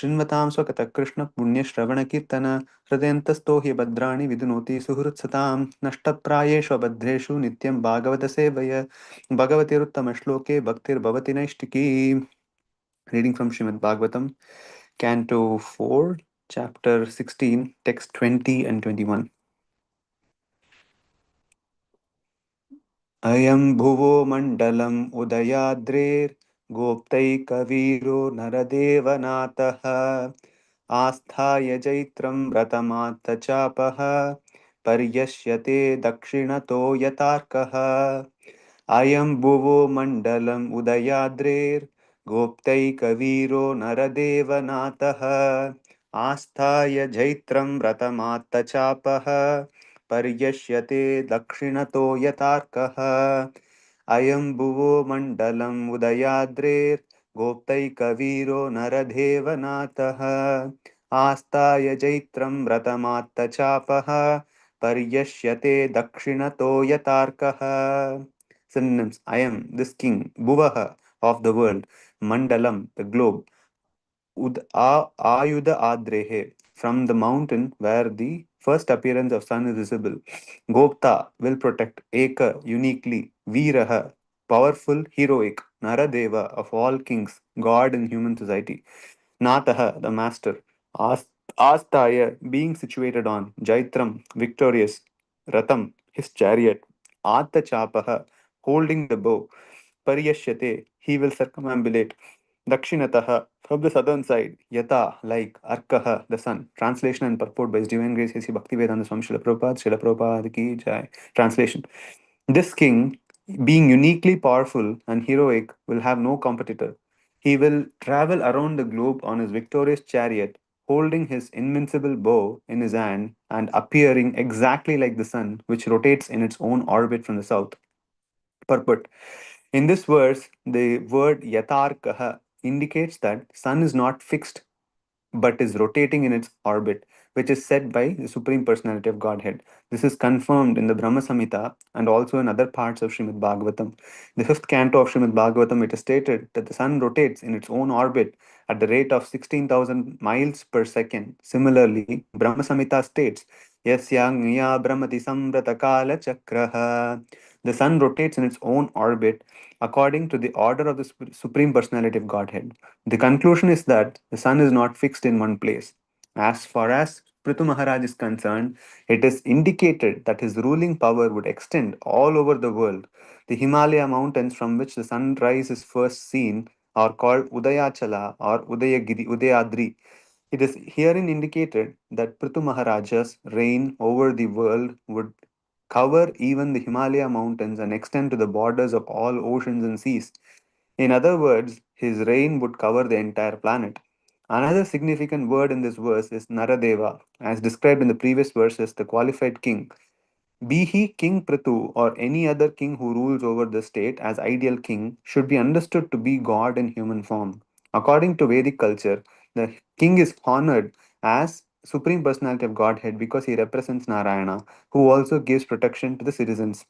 शृण्वतां स्वकतः कृष्ण पुण्यश्रवणकीर्तन हृदयन्तस्थो हि भद्राणि विदुनोति सुहृत्सतां नष्टप्रायेषु अभद्रेषु नित्यं भागवतसेवय भगवतिरुत्तमश्लोके भक्तिर्भवति नैष्टिकी. Reading from Srimad Bhagavatam, Canto 4, Chapter 16, Text 20 and 21. Ayam bhuvo mandalam udayadrer goptaikaviro naradevanataha आस्थाय जैत्रं व्रतमात्तचापः पर्यश्यते दक्षिणतो यतार्कः अयं भुवो मण्डलम् उदयाद्रेर्गोप्तैकवीरो नरदेवनाथः आस्थाय जैत्रं व्रतमात्तचापः पर्यश्यते दक्षिणतो यतार्कः अयं भुवो मण्डलम् उदयाद्रेर् गोप्तैकवीरो नरदेवनाथः आस्ताय जैत्रं व्रतमात्तचापः पर्यश्यते दक्षिणतो यतार्कः. Synonyms: I am this king, Bhuvaha of the world, Mandalam, the globe, Ayuda Adrehe, from the mountain where the first appearance of sun is visible. Gopta will protect, Eka uniquely, Veeraha, powerful, heroic, Naradeva of all kings, God in human society. Nataha, the master. Astaya, being situated on. Jaitram, victorious. Ratam, his chariot. Atachapaha, holding the bow. Paryashyate, he will circumambulate. Dakshinataha, from the southern side. Yata, like. Arkaha, the sun. Translation and purport by His Divine Grace A.C. Bhaktivedanta Swami Srila Prabhupada, Srila Prabhupada Ki Jai. Translation. This king, being uniquely powerful and heroic, will have no competitor. He will travel around the globe on his victorious chariot, holding his invincible bow in his hand and appearing exactly like the sun, which rotates in its own orbit from the south. Purport. In this verse, the word yatarkaha indicates that sun is not fixed but is rotating in its orbit, which is said by the Supreme Personality of Godhead. This is confirmed in the Brahma Samhita and also in other parts of Srimad Bhagavatam. The fifth canto of Srimad Bhagavatam, it is stated that the sun rotates in its own orbit at the rate of 16,000 miles per second. Similarly, Brahma Samhita states, Yasyagnya Brahmati Samvrata Kala Chakraha. The sun rotates in its own orbit according to the order of the Supreme Personality of Godhead. The conclusion is that the sun is not fixed in one place. As far as Prithu Maharaj is concerned, it is indicated that his ruling power would extend all over the world. The Himalaya mountains from which the sunrise is first seen are called Udayachala or Udayadri. It is herein indicated that Prithu Maharaja's reign over the world would cover even the Himalaya mountains and extend to the borders of all oceans and seas. In other words, his reign would cover the entire planet. Another significant word in this verse is Naradeva, as described in the previous verse as the qualified king. Be he King Prithu or any other king who rules over the state as ideal king, should be understood to be God in human form. According to Vedic culture, the king is honored as Supreme Personality of Godhead because he represents Narayana, who also gives protection to the citizens.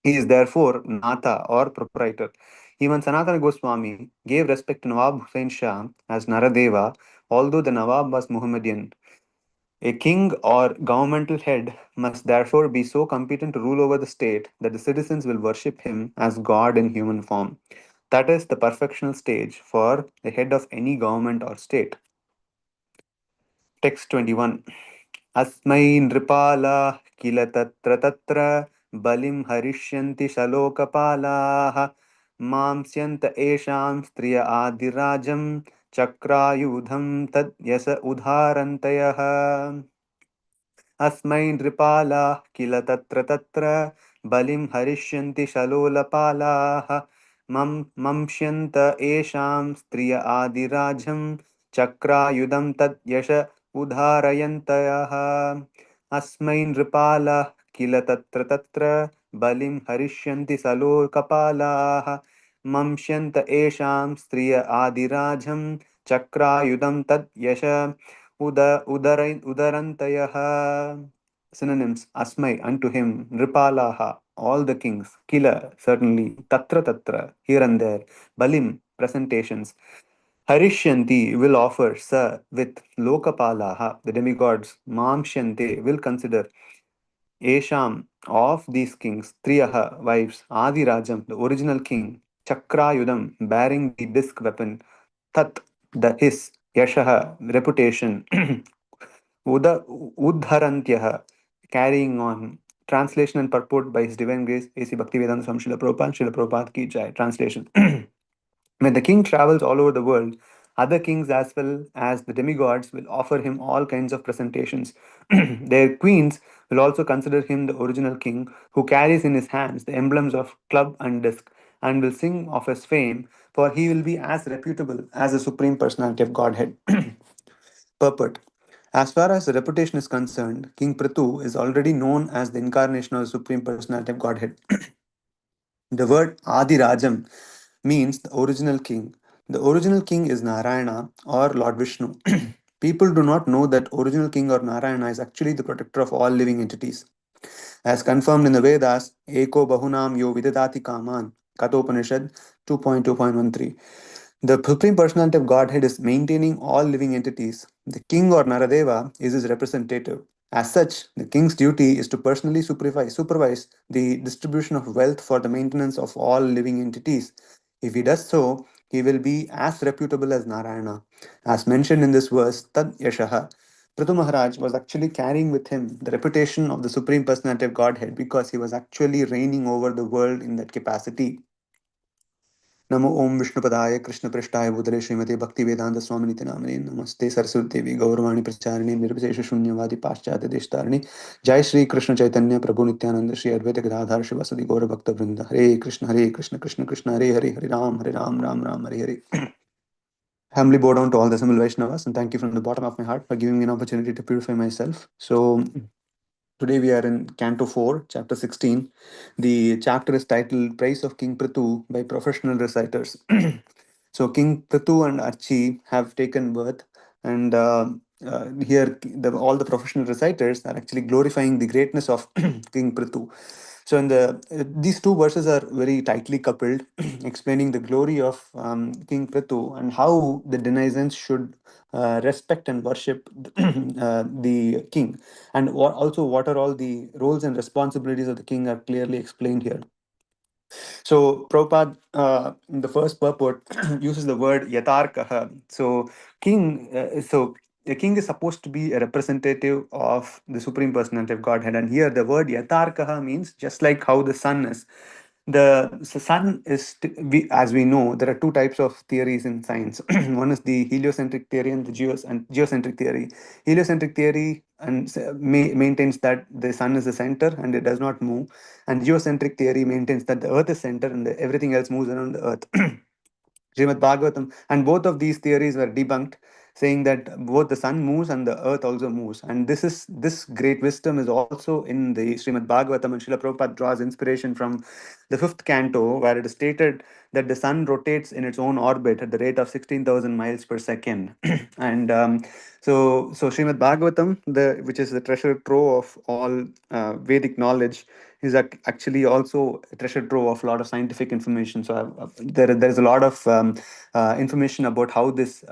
He is therefore Nata or proprietor. Even Sanatana Goswami gave respect to Nawab Hussain Shah as Naradeva, although the Nawab was Muhammadan. A king or governmental head must therefore be so competent to rule over the state that the citizens will worship him as God in human form. That is the perfectional stage for the head of any government or state. Text 21. अस्मै नृपालाः किल तत्र तत्र बलिं हरिष्यन्ति शलोकपालाः मांस्यन्त एषां स्त्रिय आदिराजं चक्रायुधं तद् yes उदाहरन्तयः अस्मै नृपालाः किल तत्र तत्र बलिं हरिष्यन्ति शलोलपालाः मंश्यन्त एषां स्त्रिय आदिराजं चक्रायुधं तत् यश उदाहरयन्तयः अस्मै नृपालाः किल तत्र तत्र बलिं हरिष्यन्ति शलोकपालाः मंश्यन्त एषां स्त्रिय आदिराजं चक्रायुधं तत् यश Udarantayah. Synonyms: Asmai, unto him, Nripalaha, all the kings, Kila, certainly, Tatra Tatra, here and there, Balim, presentations, Harishyanti will offer sa with Lokapalaha, the demigods. Mamshyante will consider Esham of these kings, Triyaha wives, Adi Rajam, the original king, Chakrayudam bearing the disc weapon, Tat the his, Yashaha reputation, Udharantyaha carrying on. Translation and purport by His Divine Grace A.C. Bhaktivedanta Swami Srila Prabhupada, Srila Prabhupada Ki Jai. Translation. When the king travels all over the world, other kings as well as the demigods will offer him all kinds of presentations. Their queens will also consider him the original king who carries in his hands the emblems of club and disc and will sing of his fame, for he will be as reputable as the supreme personality of Godhead. Purport. As far as the reputation is concerned, King Prithu is already known as the incarnation of the Supreme Personality of Godhead. The word Adi Rajam means the original king. The original king is Narayana or Lord Vishnu. People do not know that original king or Narayana is actually the protector of all living entities. As confirmed in the Vedas, Eko Bahunam Yo Vidadati Kaman, Kathopanishad 2.2.13. The Supreme Personality of Godhead is maintaining all living entities. The king or Naradeva is his representative. As such, the king's duty is to personally supervise the distribution of wealth for the maintenance of all living entities. If he does so, he will be as reputable as Narayana. As mentioned in this verse, Tad Yashaha. Prithu Maharaj was actually carrying with him the reputation of the Supreme Personality of Godhead because he was actually reigning over the world in that capacity. नमो ओम विष्णुपदाय कृष्ण पृष्ठाय भूतले श्रीमते भक्ति वेदांत स्वामी नित्य नामने नमस्ते सरस्वती देवी गौरवाणी प्रचारिणे निर्विशेष शून्यवादी पाश्चात्य देशतारिणे जय श्री कृष्ण चैतन्य प्रभु नित्यानंद श्री अद्वैत गदाधर शिवसदि गौर भक्त वृंद हरे कृष्ण कृष्ण कृष्ण हरे Ram Ram Ram Hare Hare. Humbly bow down to all the assembled Vaishnavas and thank you from the bottom of my heart for giving me an opportunity to purify myself. So, today we are in Canto 4, Chapter 16. The chapter is titled Praise of King Prithu by Professional Reciters. So, King Prithu and Archie have taken birth, and here all the professional reciters are actually glorifying the greatness of King Prithu. So, in these two verses are very tightly coupled, explaining the glory of King Prithu and how the denizens should respect and worship the king, and also what are all the roles and responsibilities of the king are clearly explained here. So Prabhupada, in the first purport, uses the word yatarkaha. So the king is supposed to be a representative of the Supreme Personality of Godhead. And here the word yatarkaha means just like how the sun is. The sun is, as we know, there are two types of theories in science. One is the heliocentric theory and the geocentric theory. Heliocentric theory maintains that the sun is the center and it does not move, and geocentric theory maintains that the earth is center and everything else moves around the earth. Srimad Bhagavatam, and both of these theories were debunked, saying that both the sun moves and the earth also moves. And this great wisdom is also in the Srimad Bhagavatam, and Srila Prabhupada draws inspiration from the fifth canto, where it is stated that the sun rotates in its own orbit at the rate of 16,000 miles per second. And so Srimad Bhagavatam, which is the treasure trove of all Vedic knowledge, is actually also a treasure trove of a lot of scientific information. So there's a lot of information about how this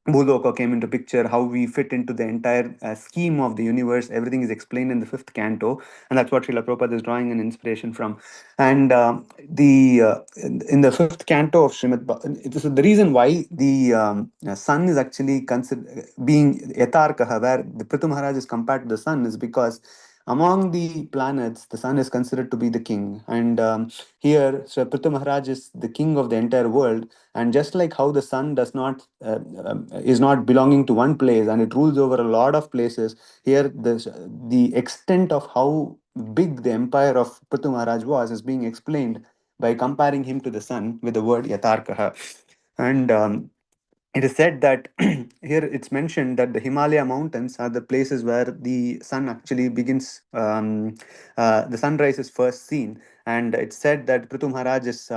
Bhuloka came into picture, how we fit into the entire scheme of the universe. Everything is explained in the fifth canto, and that's what Srila Prabhupada is drawing an inspiration from. And the in the fifth canto of it is the reason why the sun is actually considered being Yatarkaha, where the Prithu Maharaj is compared to the sun, is because among the planets, the sun is considered to be the king. And here, so Prithu Maharaj is the king of the entire world. And just like how the sun does not is not belonging to one place and it rules over a lot of places, here the extent of how big the empire of Prithu Maharaj was is being explained by comparing him to the sun with the word Yatarkaha. And it is said that here it's mentioned that the Himalaya mountains are the places where the sun actually begins, the sunrise is first seen. And it's said that Prithu Maharaj's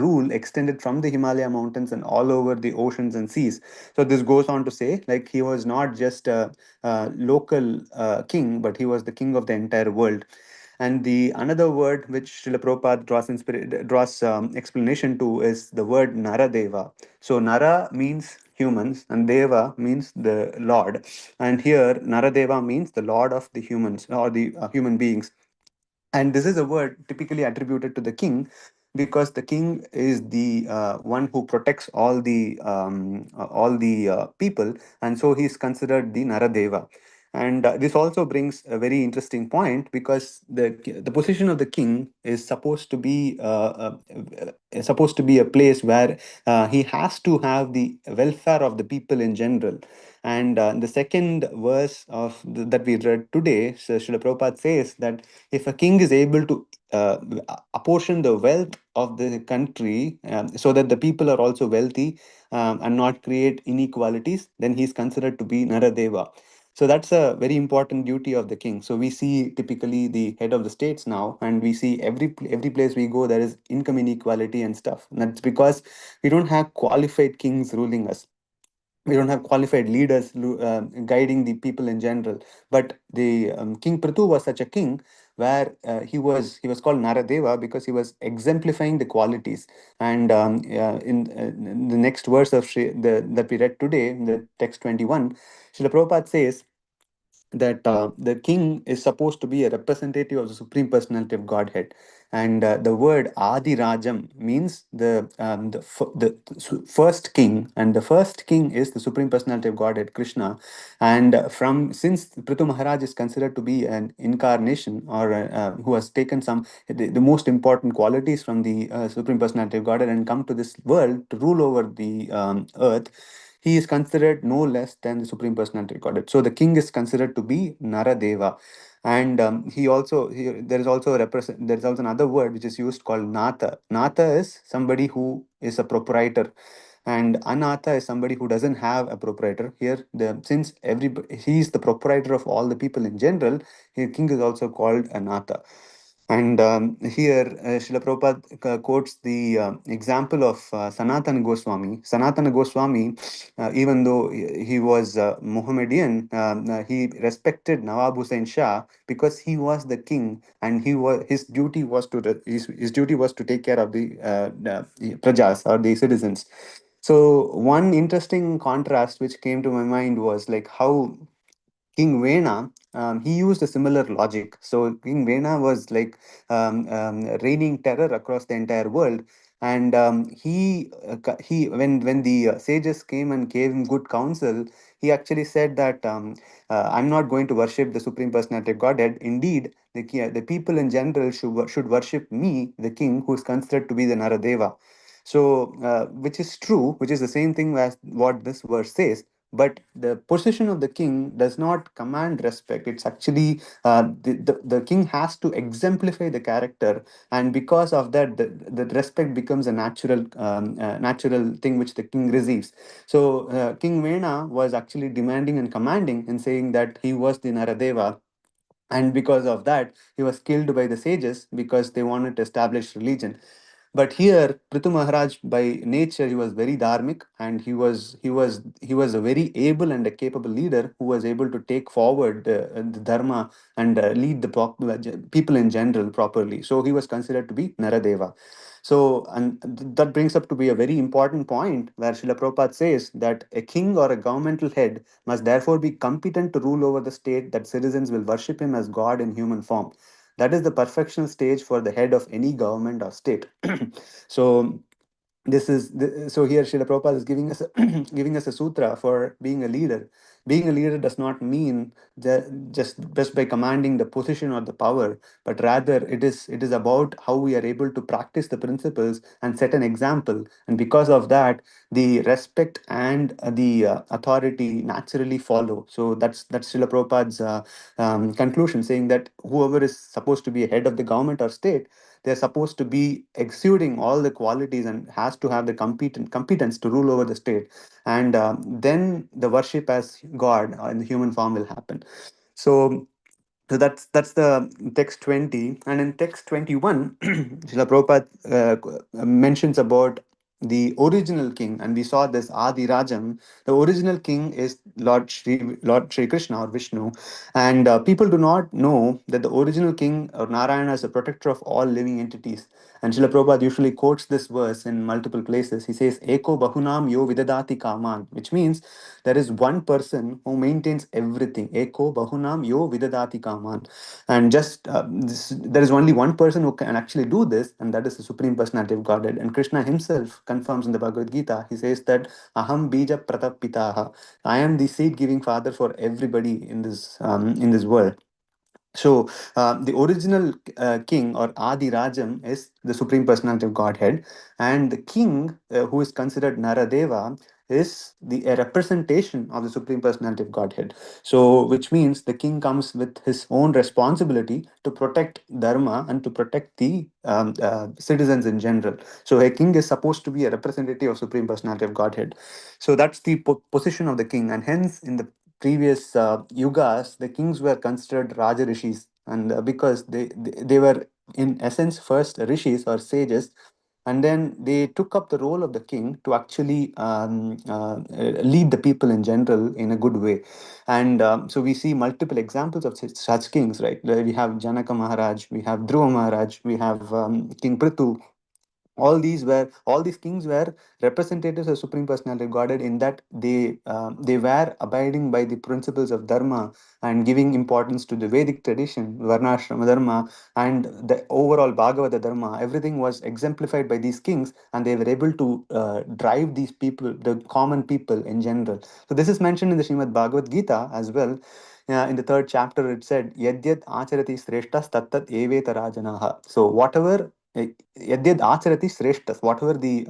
rule extended from the Himalaya mountains and all over the oceans and seas. So this goes on to say, like, he was not just a local king, but he was the king of the entire world. And the another word which Srila Prabhupada draws explanation to is the word Naradeva. So Nara means humans and Deva means the Lord. And here Naradeva means the Lord of the humans or the human beings. And this is a word typically attributed to the king because the king is the one who protects all the people, and so he is considered the Naradeva. And this also brings a very interesting point because the position of the king is supposed to be a place where he has to have the welfare of the people in general. And the second verse that we read today, so Srila Prabhupada says that if a king is able to apportion the wealth of the country so that the people are also wealthy and not create inequalities, then he is considered to be Naradeva. So that's a very important duty of the king. So we see typically the head of the states now, and we see every place we go there is income inequality and stuff. And that's because we don't have qualified kings ruling us. We don't have qualified leaders guiding the people in general. But the King Prithu was such a king where he was called Naradeva because he was exemplifying the qualities. And in the next verse that we read today, in the text 21, Srila Prabhupada says that the king is supposed to be a representative of the supreme personality of Godhead, and the word Adi Rajam means the first king, and the first king is the supreme personality of Godhead, Krishna. And from since Prithu Maharaj is considered to be an incarnation or who has taken the most important qualities from the supreme personality of Godhead and come to this world to rule over the earth, he is considered no less than the supreme personality of Godhead. So the king is considered to be Naradeva. And there is also there is also another word which is used called Natha. Natha is somebody who is a proprietor, and Anatha is somebody who doesn't have a proprietor. Here, since he is the proprietor of all the people in general, here king is also called Anatha. And here, Srila Prabhupada quotes the example of Sanatana Goswami. Sanatana Goswami, even though he was Mohammedan, he respected Nawab Hussain Shah because he was the king, and his duty was to take care of the prajas or the citizens. So one interesting contrast which came to my mind was like how King Vena, he used a similar logic. So King Vena was like raining terror across the entire world, and he when the sages came and gave him good counsel, he actually said that I'm not going to worship the supreme personality of Godhead. Indeed, the people in general should worship me, the king, who is considered to be the Naradeva. So, which is true, which is the same thing as what this verse says, but the position of the king does not command respect. It's actually the king has to exemplify the character, and because of that the respect becomes a natural thing which the king receives. So King Vena was actually demanding and commanding and saying that he was the Naradeva, and because of that he was killed by the sages because they wanted to establish religion. But here, Prithu Maharaj, by nature, he was very dharmic, and he was a very able and a capable leader who was able to take forward the dharma and lead the people in general properly. So he was considered to be Naradeva. So, and that brings up to be a very important point where Srila Prabhupada says that a king or a governmental head must therefore be competent to rule over the state that citizens will worship him as God in human form. That is the perfection stage for the head of any government or state. So so here Srila Prabhupada is giving us giving us a sutra for being a leader. Being a leader does not mean just by commanding the position or the power, but rather it is about how we are able to practice the principles and set an example. And because of that, the respect and the authority naturally follow. So that's Srila Prabhupada's conclusion, saying that whoever is supposed to be a head of the government or state, they're supposed to be exuding all the qualities and has to have the competence to rule over the state. And then the worship as God in the human form will happen. So that's the text 20. And in text 21, Srila Prabhupada mentions about the original king, and we saw this Adi Rajam. The original king is Lord Shri Krishna or Vishnu, and people do not know that the original king or Narayana is the protector of all living entities. And Srila Prabhupada usually quotes this verse in multiple places. He says, Eko Bahunam Yo Vidadati Kaman, which means there is one person who maintains everything. Eko Bahunam Yo Vidadati Kaman. And just there is only one person who can actually do this, and that is the Supreme Personality of Godhead. And Krishna himself confirms in the Bhagavad Gita, he says that Aham Bija Pratapitaha. I am the seed giving father for everybody in this world. So, the original king or Adi Rajam is the Supreme Personality of Godhead, and the king, who is considered Naradeva, is a representation of the Supreme Personality of Godhead. So, which means the king comes with his own responsibility to protect Dharma and to protect the citizens in general. So, a king is supposed to be a representative of Supreme Personality of Godhead. So, that's the position of the king, and hence in the previous yugas, the kings were considered Raja Rishis, and because they were in essence first rishis or sages, and then they took up the role of the king to actually lead the people in general in a good way. And so we see multiple examples of such kings, right? We have Janaka Maharaj, we have Dhruva Maharaj, we have King Prithu. All these kings were representatives of Supreme Personality of Godhead, in that they were abiding by the principles of dharma and giving importance to the Vedic tradition, Varnashrama dharma, and the overall Bhagavata dharma. Everything was exemplified by these kings, and they were able to drive these people, the common people in general. So this is mentioned in the Srimad Bhagavad Gita as well. In the third chapter, it said, Yadyat acharati sreshtas tattat eveta rajanaha. So whatever Yadyad acharati sreshtas, whatever the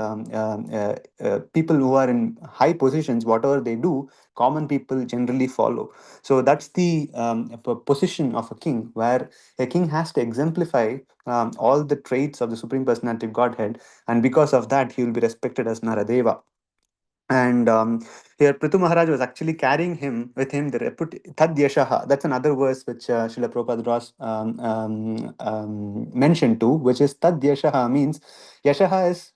people who are in high positions, whatever they do, common people generally follow. So that's the position of a king, where a king has to exemplify all the traits of the Supreme Personality of Godhead, and because of that, he will be respected as Naradeva. And here, Prithu Maharaj was actually carrying him with him the Tad Yashaha. That's another verse which Srila Prabhupada draws, mentioned too, which is Tad Yashaha means Yashaha is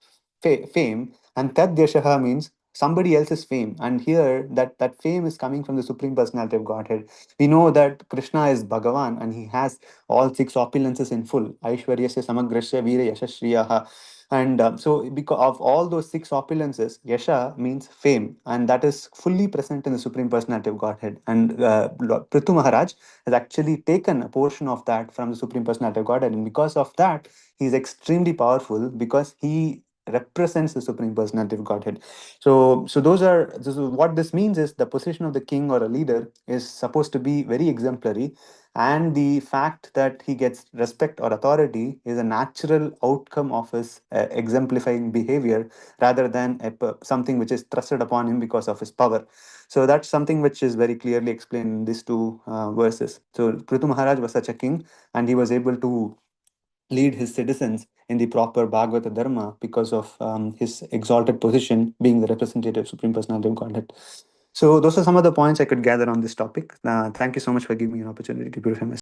fame, and Tad Yashaha means somebody else's fame. And here, that fame is coming from the Supreme Personality of Godhead. We know that Krishna is Bhagavan, and he has all six opulences in full. Aishwaryasya Samagrasya Veera Yashashriyaha. And so, because of all those six opulences, Yasha means fame, and that is fully present in the Supreme Personality of Godhead. And Prithu Maharaj has actually taken a portion of that from the Supreme Personality of Godhead, and because of that, he is extremely powerful because he represents the Supreme Personality of Godhead. So this is what this means is the position of the king or a leader is supposed to be very exemplary, and the fact that he gets respect or authority is a natural outcome of his exemplifying behavior, rather than something which is thrusted upon him because of his power. So that's something which is very clearly explained in these two verses. So Prithu Maharaj was such a king, and he was able to lead his citizens in the proper Bhagavata Dharma because of his exalted position being the representative Supreme Personality of Godhead. So those are some of the points I could gather on this topic. Thank you so much for giving me an opportunity to purify myself.